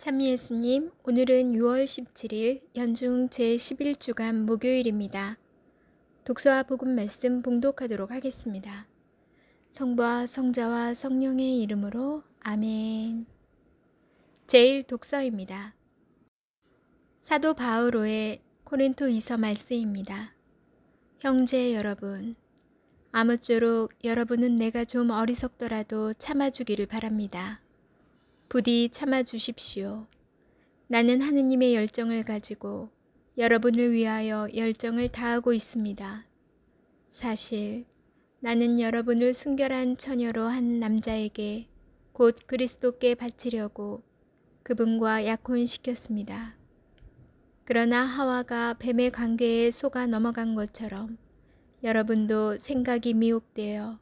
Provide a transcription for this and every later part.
참 예수님, 오늘은 6월 17일 연중 제11주간 목요일입니다. 독서와 복음 말씀 봉독하도록 하겠습니다. 성부와 성자와 성령의 이름으로 아멘. 제1독서입니다. 사도 바오로의 고린토이서 말씀입니다. 형제 여러분, 아무쪼록 여러분은 내가 좀 어리석더라도 참아주기를 바랍니다. 부디 참아주십시오. 나는 하느님의 열정을 가지고 여러분을 위하여 열정을 다하고 있습니다. 사실 나는 여러분을 순결한 처녀로 한 남자에게 곧 그리스도께 바치려고 그분과 약혼시켰습니다. 그러나 하와가 뱀의 관계에 속아 넘어간 것처럼 여러분도 생각이 미혹되어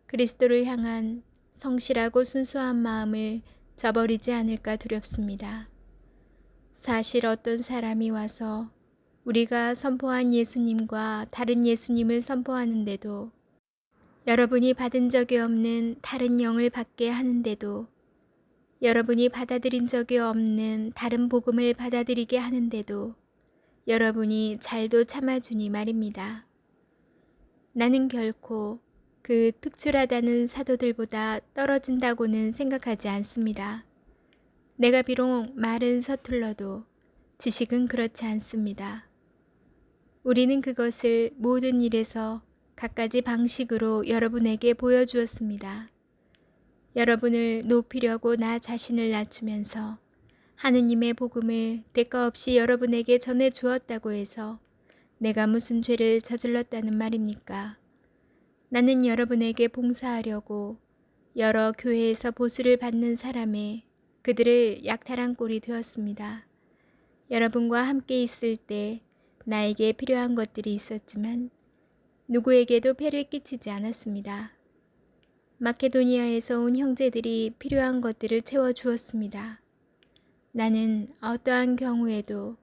그리스도를 향한 성실하고 순수한 마음을 저버리지 않을까 두렵습니다. 사실 어떤 사람이 와서 우리가 선포한 예수님과 다른 예수님을 선포하는데도 여러분이 받은 적이 없는 다른 영을 받게 하는데도 여러분이 받아들인 적이 없는 다른 복음을 받아들이게 하는데도 여러분이 잘도 참아주니 말입니다. 나는 결코 그 특출하다는 사도들보다 떨어진다고는 생각하지 않습니다. 내가 비록 말은 서툴러도 지식은 그렇지 않습니다. 우리는 그것을 모든 일에서 갖가지 방식으로 여러분에게 보여주었습니다. 여러분을 높이려고 나 자신을 낮추면서 하느님의 복음을 대가 없이 여러분에게 전해 주었다고 해서 내가 무슨 죄를 저질렀다는 말입니까? 나는 여러분에게 봉사하려고 여러 교회에서 보수를 받는 사람의 그들을 약탈한 꼴이 되었습니다. 여러분과 함께 있을 때 나에게 필요한 것들이 있었지만 누구에게도 폐를 끼치지 않았습니다. 마케도니아에서 온 형제들이 필요한 것들을 채워주었습니다. 나는 어떠한 경우에도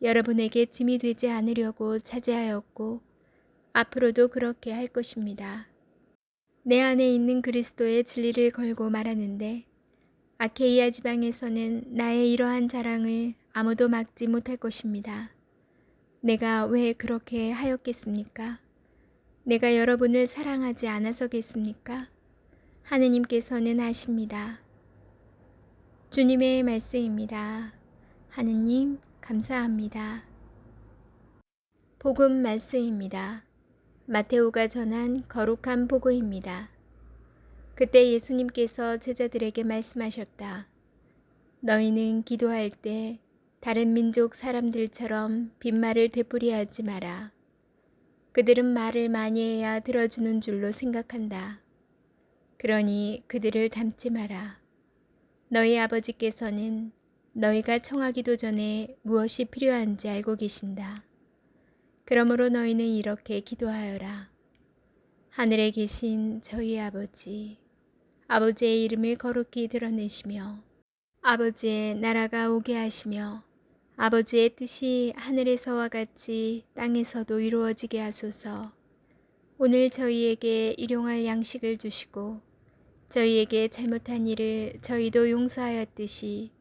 여러분에게 짐이 되지 않으려고 자제하였고 앞으로도 그렇게 할 것입니다. 내 안에 있는 그리스도의 진리를 걸고 말하는데 아케이아 지방에서는 나의 이러한 자랑을 아무도 막지 못할 것입니다. 내가 왜 그렇게 하였겠습니까? 내가 여러분을 사랑하지 않아서겠습니까? 하느님께서는 아십니다. 주님의 말씀입니다. 하느님 감사합니다. 복음 말씀입니다. 마테오가 전한 거룩한 복음입니다. 그때 예수님께서 제자들에게 말씀하셨다. 너희는 기도할 때 다른 민족 사람들처럼 빈말을 되풀이하지 마라. 그들은 말을 많이 해야 들어주는 줄로 생각한다. 그러니 그들을 닮지 마라. 너희 아버지께서는 너희가 청하기도 전에 무엇이 필요한지 알고 계신다. 그러므로 너희는 이렇게 기도하여라. 하늘에 계신 저희 아버지, 아버지의 이름을 거룩히 드러내시며 아버지의 나라가 오게 하시며 아버지의 뜻이 하늘에서와 같이 땅에서도 이루어지게 하소서. 오늘 저희에게 일용할 양식을 주시고 저희에게 잘못한 일을 저희도 용서하였듯이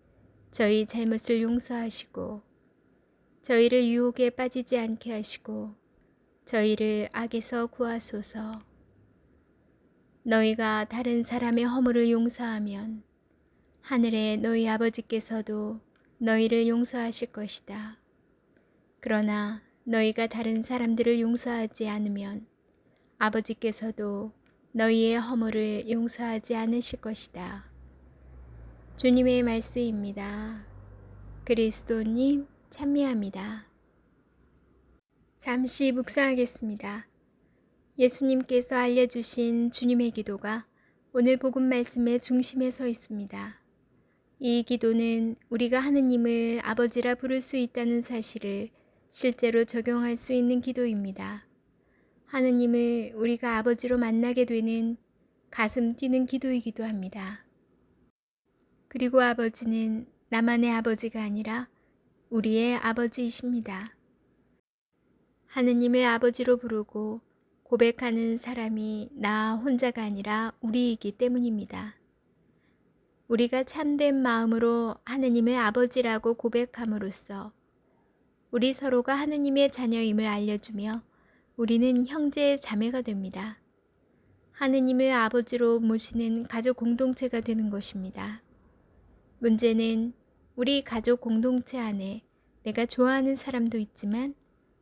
저희 잘못을 용서하시고 저희를 유혹에 빠지지 않게 하시고 저희를 악에서 구하소서. 너희가 다른 사람의 허물을 용서하면 하늘의 너희 아버지께서도 너희를 용서하실 것이다. 그러나 너희가 다른 사람들을 용서하지 않으면 아버지께서도 너희의 허물을 용서하지 않으실 것이다. 주님의 말씀입니다. 그리스도님 찬미합니다. 잠시 묵상하겠습니다. 예수님께서 알려주신 주님의 기도가 오늘 복음 말씀의 중심에 서 있습니다. 이 기도는 우리가 하느님을 아버지라 부를 수 있다는 사실을 실제로 적용할 수 있는 기도입니다. 하느님을 우리가 아버지로 만나게 되는 가슴 뛰는 기도이기도 합니다. 그리고 아버지는 나만의 아버지가 아니라 우리의 아버지이십니다. 하느님을 아버지로 부르고 고백하는 사람이 나 혼자가 아니라 우리이기 때문입니다. 우리가 참된 마음으로 하느님을 아버지라고 고백함으로써 우리 서로가 하느님의 자녀임을 알려주며 우리는 형제 자매가 됩니다. 하느님을 아버지로 모시는 가족 공동체가 되는 것입니다. 문제는 우리 가족 공동체 안에 내가 좋아하는 사람도 있지만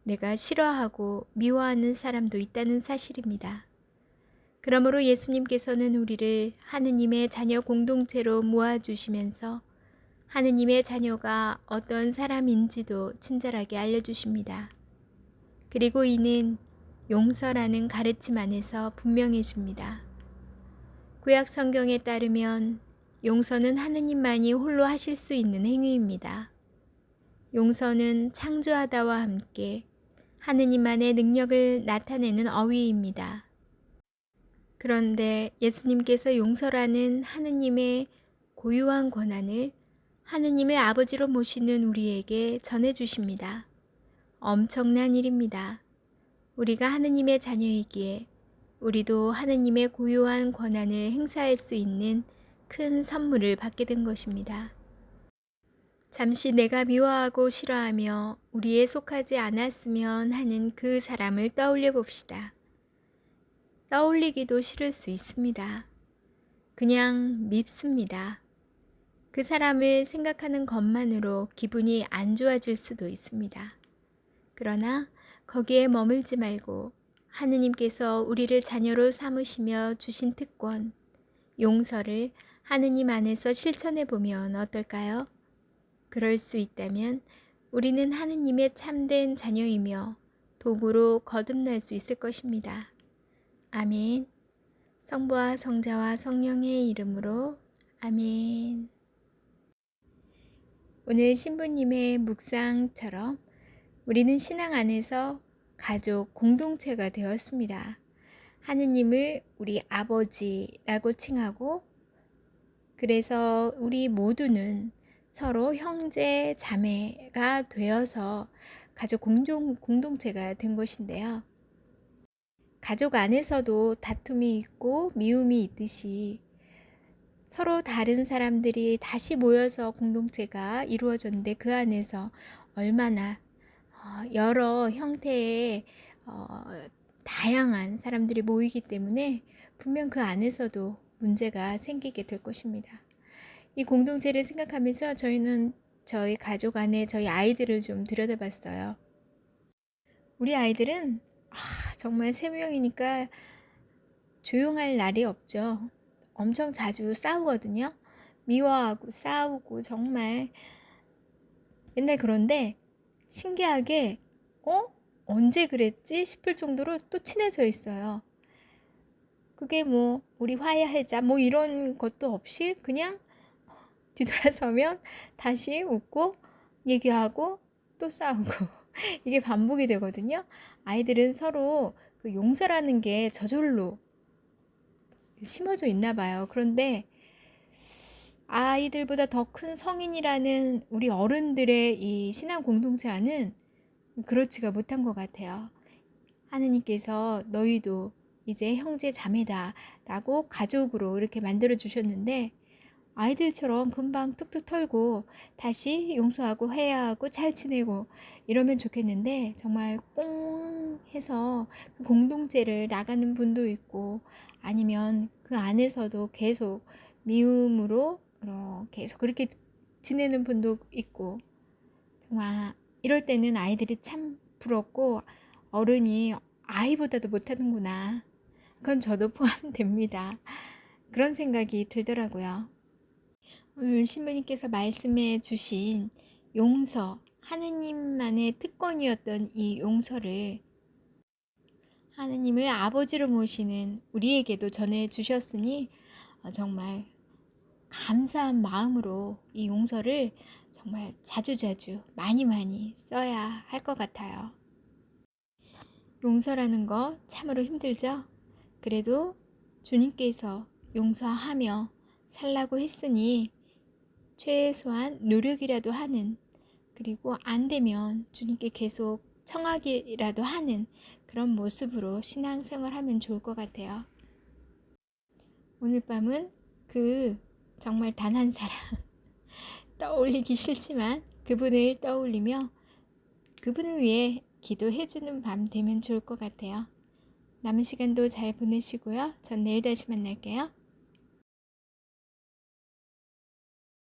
내가 싫어하고 미워하는 사람도 있다는 사실입니다. 그러므로 예수님께서는 우리를 하느님의 자녀 공동체로 모아주시면서 하느님의 자녀가 어떤 사람인지도 친절하게 알려주십니다. 그리고 이는 용서라는 가르침 안에서 분명해집니다. 구약 성경에 따르면 용서는 하느님만이 홀로 하실 수 있는 행위입니다. 용서는 창조하다와 함께 하느님만의 능력을 나타내는 어휘입니다. 그런데 예수님께서 용서라는 하느님의 고유한 권한을 하느님의 아버지로 모시는 우리에게 전해주십니다. 엄청난 일입니다. 우리가 하느님의 자녀이기에 우리도 하느님의 고유한 권한을 행사할 수 있는 큰 선물을 받게 된 것입니다. 잠시 내가 미워하고 싫어하며 우리에 속하지 않았으면 하는 그 사람을 떠올려 봅시다. 떠올리기도 싫을 수 있습니다. 그냥 밉습니다. 그 사람을 생각하는 것만으로 기분이 안 좋아질 수도 있습니다. 그러나 거기에 머물지 말고 하느님께서 우리를 자녀로 삼으시며 주신 특권, 용서를 하느님 안에서 실천해 보면 어떨까요? 그럴 수 있다면 우리는 하느님의 참된 자녀이며 도구로 거듭날 수 있을 것입니다. 아멘. 성부와 성자와 성령의 이름으로 아멘. 오늘 신부님의 묵상처럼 우리는 신앙 안에서 가족 공동체가 되었습니다. 하느님을 우리 아버지라고 칭하고 그래서 우리 모두는 서로 형제 자매가 되어서 가족 공동체가 된 것인데요. 가족 안에서도 다툼이 있고 미움이 있듯이 서로 다른 사람들이 다시 모여서 공동체가 이루어졌는데 그 안에서 얼마나 여러 형태의 다양한 사람들이 모이기 때문에 분명 그 안에서도 문제가 생기게 될 것입니다. 이 공동체를 생각하면서 저희는 저희 가족 안에 저희 아이들을 좀 들여다봤어요. 우리 아이들은 정말 3명이니까 조용할 날이 없죠. 엄청 자주 싸우거든요. 미워하고 싸우고 정말 맨날 그런데 신기하게 언제 그랬지 싶을 정도로 또 친해져 있어요. 그게 뭐 우리 화해하자 뭐 이런 것도 없이 그냥 뒤돌아서면 다시 웃고 얘기하고 또 싸우고 이게 반복이 되거든요. 아이들은 서로 그 용서라는 게 저절로 심어져 있나 봐요. 그런데 아이들보다 더 큰 성인이라는 우리 어른들의 이 신앙 공동체 안은 그렇지가 못한 것 같아요. 하느님께서 너희도 이제 형제 자매다 라고 가족으로 이렇게 만들어 주셨는데 아이들처럼 금방 툭툭 털고 다시 용서하고 회해하고 잘 지내고 이러면 좋겠는데 정말 꽁 해서 그 공동체를 나가는 분도 있고 아니면 그 안에서도 계속 미움으로 계속 그렇게 지내는 분도 있고 정말 이럴 때는 아이들이 참 부럽고 어른이 아이보다도 못하는구나. 그건 저도 포함됩니다. 그런 생각이 들더라고요. 오늘 신부님께서 말씀해 주신 용서, 하느님만의 특권이었던 이 용서를 하느님을 아버지로 모시는 우리에게도 전해 주셨으니 정말 감사한 마음으로 이 용서를 정말 자주자주 많이 써야 할 것 같아요. 용서라는 거 참으로 힘들죠? 그래도 주님께서 용서하며 살라고 했으니 최소한 노력이라도 하는 그리고 안 되면 주님께 계속 청하기라도 하는 그런 모습으로 신앙생활 하면 좋을 것 같아요. 오늘 밤은 그 정말 단 한 사람 떠올리기 싫지만 그분을 떠올리며 그분을 위해 기도해주는 밤 되면 좋을 것 같아요. 남은 시간도 잘 보내시고요. 전 내일 다시 만날게요.